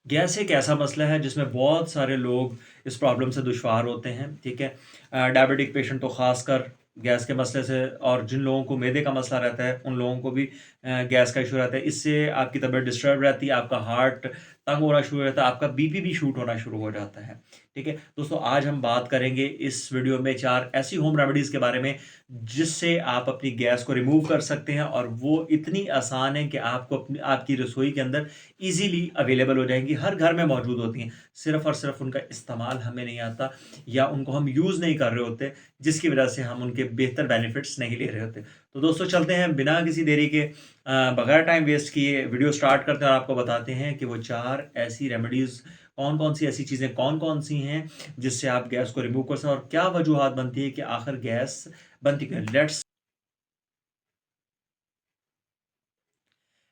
Gas एक ऐसा मसला है जिसमें बहुत सारे लोग इस प्रॉब्लम से दुश्वार होते हैं, ठीक है? डायबिटिक पेशेंट तो ख़ासकर गैस के मसले से, और जिन लोगों को मैदे का मसला रहता है, उन लोगों को भी गैस का इश्यू रहता है। इससे आपकी तबीयत डिस्टर्ब रहती है, आपका हार्ट तंग होना शुरू हो जाता है, आपका बीपी भी शूट होना शुरू हो जाता है, ठीक है? दोस्तों, आज हम बात करेंगे इस वीडियो में 4 ऐसी होम रेमेडीज़ के बारे में, जिससे आप अपनी गैस को रिमूव कर सकते हैं, और वो इतनी आसान है कि आपको अपनी आपकी रसोई के अंदर ईज़िली अवेलेबल हो जाएँगी, हर घर में मौजूद होती हैं। सिर्फ़ और सिर्फ़ उनका इस्तेमाल हमें नहीं आता, या उनको हम यूज़ नहीं कर रहे होते, जिसकी वजह से हम उनके बेहतर बेनिफिट्स नहीं ले रहे होते। तो दोस्तों, चलते हैं बिना किसी देरी के, बगैर टाइम वेस्ट किए वीडियो स्टार्ट करते हैं, और आपको बताते हैं कि वो 4 ऐसी रेमेडीज़ कौन-कौन सी ऐसी चीज़ें कौन-कौन सी हैं, जिससे आप गैस को रिमूव कर सकें, और क्या वजूहात बनती है कि आखिर गैस बनती क्यों है? लेट्स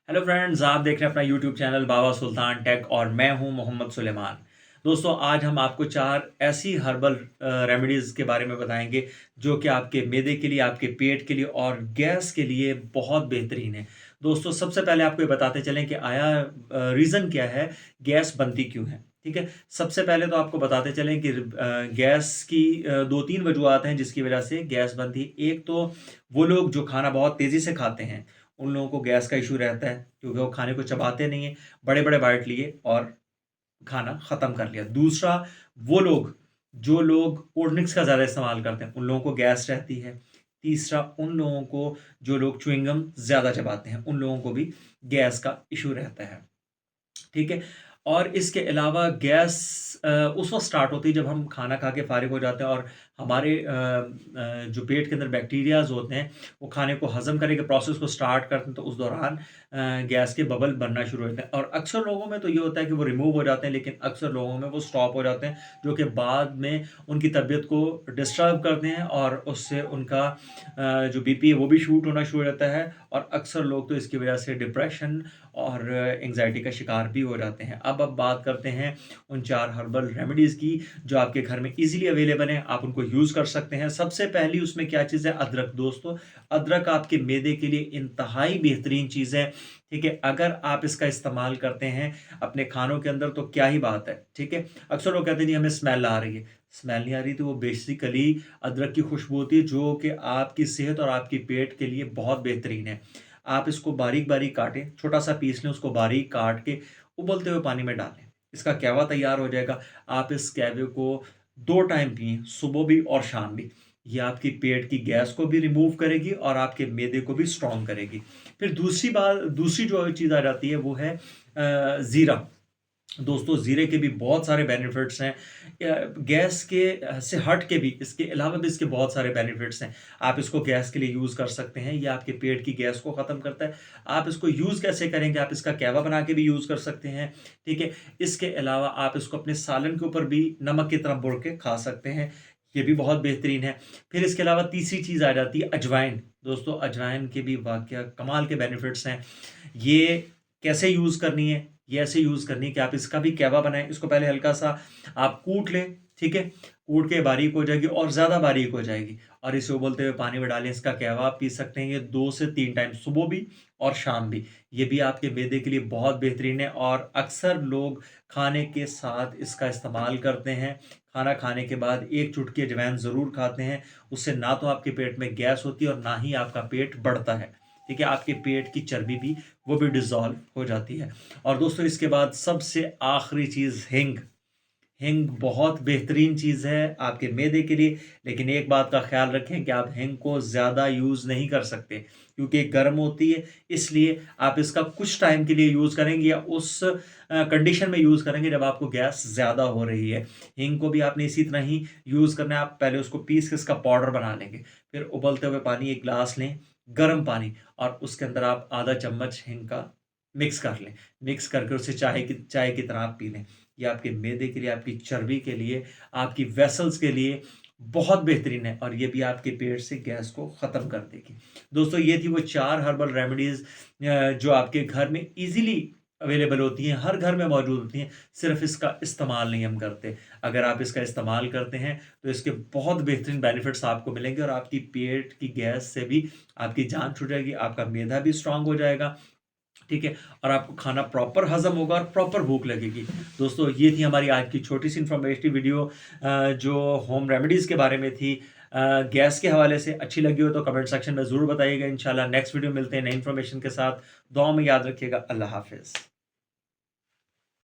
हेलो फ्रेंड्स, आप देख रहे हैं अपना यूट्यूब चैनल बाबा सुल्तान टेक, और मैं हूं मोहम्मद सुलेमान। दोस्तों, आज हम आपको 4 ऐसी हर्बल रेमेडीज़ के बारे में बताएंगे, जो कि आपके मैदे के लिए, आपके पेट के लिए और गैस के लिए बहुत बेहतरीन है। दोस्तों, सबसे पहले आपको ये बताते चलें कि रीज़न क्या है, गैस बनती क्यों है, ठीक है? सबसे पहले तो आपको बताते चलें कि गैस की 2-3 वजूहत हैं जिसकी वजह से गैस बनती है। एक तो वो लोग जो खाना बहुत तेज़ी से खाते हैं, उन लोगों को गैस का इश्यू रहता है, क्योंकि वो खाने को चबाते नहीं हैं, बड़े-बड़े बाइट लिए और खाना ख़त्म कर लिया। दूसरा, वो लोग जो लोग कोल्ड ड्रिंक्स का ज़्यादा इस्तेमाल करते हैं, उन लोगों को गैस रहती है। तीसरा, उन लोगों को जो लोग च्युइंगम ज़्यादा चबाते हैं, उन लोगों को भी गैस का इश्यू रहता है। ठीक है? और इसके अलावा गैस उस वक़्त स्टार्ट होती है जब हम खाना खा के फ़ारिग हो जाते हैं, और हमारे जो पेट के अंदर बैक्टीरियाज़ होते हैं, वो खाने को हज़म करने के प्रोसेस को स्टार्ट करते हैं, तो उस दौरान गैस के बबल बनना शुरू हो जाते हैं, और अक्सर लोगों में तो ये होता है कि वो रिमूव हो जाते हैं, लेकिन अक्सर लोगों में वो स्टॉप हो जाते हैं, जो कि बाद में उनकी तबीयत को डिस्टर्ब करते हैं, और उससे उनका जो बीपी है वो भी शूट होना शुरू हो जाता है, और अक्सर लोग तो इसकी वजह से डिप्रेशन और एंग्ज़ायटी का शिकार भी हो जाते हैं। अब बात करते हैं उन 4 हर्बल रेमेडीज़ की, जो आपके घर में ईज़िली अवेलेबल हैं, आप उनको यूज़ कर सकते हैं। सबसे पहली उसमें क्या चीज़ है? अदरक। दोस्तों, अदरक आपके मैदे के लिए इंतहाई बेहतरीन चीज़ है, ठीक है? अगर आप इसका इस्तेमाल करते हैं अपने खानों के अंदर, तो क्या ही बात है, ठीक है? अक्सर लोग कहते हैं जी हमें स्मेल आ रही है। स्मेल नहीं आ रही, तो वो बेसिकली अदरक की खुशबू होती है, जो कि आपकी सेहत और आपकी पेट के लिए बहुत बेहतरीन है। आप इसको बारीक-बारीक काटें, छोटा-सा पीस लें, उसको बारीक काट के उबलते हुए पानी में डालें। इसका कहवा तैयार हो जाएगा। आप इस कहवे को 2 टाइम पिएँ, सुबह भी और शाम भी। ये आपकी पेट की गैस को भी रिमूव करेगी, और आपके मैदे को भी स्ट्रॉन्ग करेगी। फिर दूसरी जो चीज़ आ जाती है, वो है ज़ीरा। दोस्तों, ज़ीरे के भी बहुत सारे बेनिफिट्स हैं। गैस के से हट के भी, इसके अलावा भी इसके बहुत सारे बेनिफिट्स हैं। आप इसको गैस के लिए यूज़ कर सकते हैं, ये आपके पेट की गैस को ख़त्म करता है। आप इसको यूज़ कैसे करेंगे? आप इसका कहवा बना के भी यूज़ कर सकते हैं, ठीक है? इसके अलावा आप इसको अपने सालन के ऊपर भी नमक की तरह बुड़ के खा सकते हैं, ये भी बहुत बेहतरीन है। फिर इसके अलावा तीसरी चीज़ आ जाती है अजवाइन। दोस्तों, अजवाइन के भी वाक़या कमाल के बेनिफिट्स हैं। ये कैसे यूज़ करनी है? ये ऐसे यूज़ करनी है कि आप इसका भी कहवा बनाएँ। इसको पहले हल्का-सा आप कूट लें, ठीक है? कूट के बारीक हो जाएगी, और ज़्यादा बारीक हो जाएगी, और इसे उबलते हुए पानी में डालें। इसका कहवा आप पी सकते हैं, ये 2 से 3 टाइम, सुबह भी और शाम भी। ये भी आपके मैदे के लिए बहुत बेहतरीन है, और अक्सर लोग खाने के साथ इसका इस्तेमाल करते हैं। खाना खाने के बाद 1 चुटकी अजवाइन ज़रूर खाते हैं। उससे ना तो आपके पेट में गैस होती है, और ना ही आपका पेट बढ़ता है, ठीक है? आपके पेट की चर्बी भी वो भी डिज़ॉल्व हो जाती है। और दोस्तों, इसके बाद सबसे आखिरी चीज़, हींग। हींग बहुत बेहतरीन चीज़ है आपके मैदे के लिए, लेकिन एक बात का ख़्याल रखें कि आप हींग को ज़्यादा यूज़ नहीं कर सकते, क्योंकि ये गर्म होती है। इसलिए आप इसका कुछ टाइम के लिए यूज़ करेंगे, या उस कंडीशन में यूज़ करेंगे जब आपको गैस ज़्यादा हो रही है। हींग को भी आपने इसी तरह ही यूज़ करना है। आप पहले उसको पीस के इसका पाउडर बना लेंगे, फिर उबलते हुए पानी 1 ग्लास लें, गर्म पानी, और उसके अंदर आप आधा चम्मच हींग का मिक्स कर लें। मिक्स करके उसे चाय की तरह आप पी लें। ये आपके मैदे के लिए, आपकी चर्बी के लिए, आपकी वेसल्स के लिए बहुत बेहतरीन है, और ये भी आपके पेट से गैस को ख़त्म कर देगी। दोस्तों, ये थी वो 4 हर्बल रेमेडीज़ जो आपके घर में ईज़िली अवेलेबल होती हैं, हर घर में मौजूद होती हैं, सिर्फ़ इसका इस्तेमाल नहीं हम करते। अगर आप इसका इस्तेमाल करते हैं, तो इसके बहुत बेहतरीन बेनिफिट्स आपको मिलेंगे, और आपकी पेट की गैस से भी आपकी जान छूट जाएगी, आपका मैदा भी स्ट्रॉन्ग हो जाएगा, ठीक है? और आपको खाना प्रॉपर हज़म होगा और प्रॉपर भूख लगेगी। दोस्तों, ये थी हमारी आज की छोटी-सी इन्फॉर्मेटिव वीडियो जो होम रेमेडीज़ के बारे में थी। गैस के हवाले से अच्छी लगी हो तो कमेंट सेक्शन में ज़रूर बताइएगा। इंशाल्लाह नेक्स्ट वीडियो मिलते हैं नई इन्फॉर्मेशन के साथ। दुआ में याद रखिएगा। अल्लाह हाफ़िज़।